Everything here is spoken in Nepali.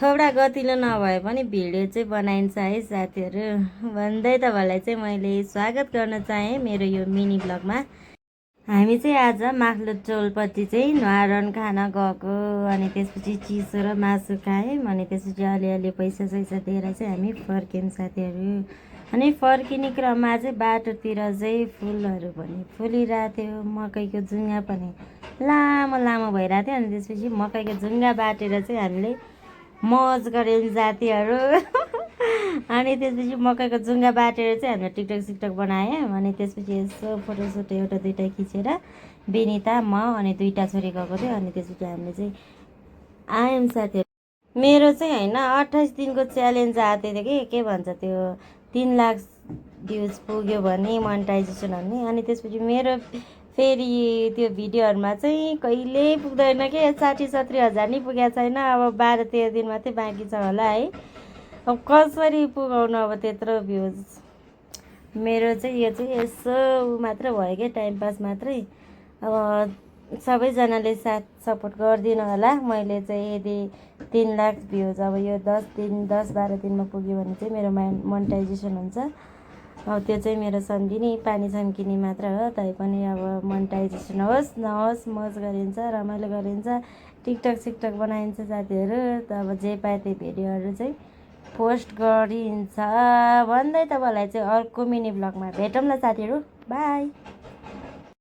थोडा गतिलो नभए पनि भिडियो चाहिँ बनाइन्छ है साथीहरू भन्दै तपाईँलाई चाहिँ मैले स्वागत गर्न चाहेँ मेरो यो मिनी ब्लगमा। हामी चाहिँ आज माखलो चोलपट्टि चाहिँ न्वारन खान गएको अनि त्यसपछि चिसो र मासु खायौँ अनि त्यसपछि अलिअलि पैसा सैसा दिएर चाहिँ हामी फर्क्यौँ साथीहरू। अनि फर्किने क्रममा चाहिँ बाटोतिर चाहिँ फुलहरू पनि फुलिरहेको थियो, मकैको जुङ्गा पनि लामो लामो भइरहेको थियो। अनि त्यसपछि मकैको जुङ्गा बाटेर चाहिँ हामीले मौज गऱ्यौँ साथीहरू। अनि त्यसपछि मकैको जुङ्गा बाटेर चाहिँ हामीले टिकटक सिकटक बनायौँ अनि त्यसपछि यसो फोटोसोटो एउटा दुइटा खिचेर बेनिता म अनि दुइटा छोरी गएको थियो। अनि त्यसपछि हामीले चाहिँ आयौँ साथीहरू। मेरो चाहिँ होइन 28 दिनको च्यालेन्ज आएको थियो के भन्छ त्यो 3 लाख भ्युज पुग्यो भने मोनेटाइजेसन भन्ने। अनि त्यसपछि मेरो फेरि त्यो भिडियोहरूमा चाहिँ कहिले पुग्दैन के 60-70 हजार नि पुगेको छैन। अब 12-13 दिन मात्रै बाँकी छ होला है। अब कसरी पुगाउनु अब त्यत्रो भ्युज। मेरो चाहिँ यो चाहिँ यसो मात्र भयो क्या टाइम पास मात्रै। अब सबैजनाले साथ सपोर्ट गरिदिनु होला। मैले चाहिँ यदि 3 लाख भ्युज अब यो 10-12 दिनमा पुग्यो भने चाहिँ मेरो मोनेटाइजेसन हुन्छ। अब त्यो चाहिँ मेरो सम्झिने पानी छम्किने मात्र हो। तैपनि अब मोनेटाइजेसन होस् नहोस् मौज गरिन्छ, रमाइलो गरिन्छ, टिकटक सिकटक बनाइन्छ साथीहरू। त अब जे पाए त्यो भिडियोहरू चाहिँ पोस्ट गरिन्छ भन्दै तपाईँलाई चाहिँ अर्को मिनी ब्लगमा भेटौँला साथीहरू। बाई।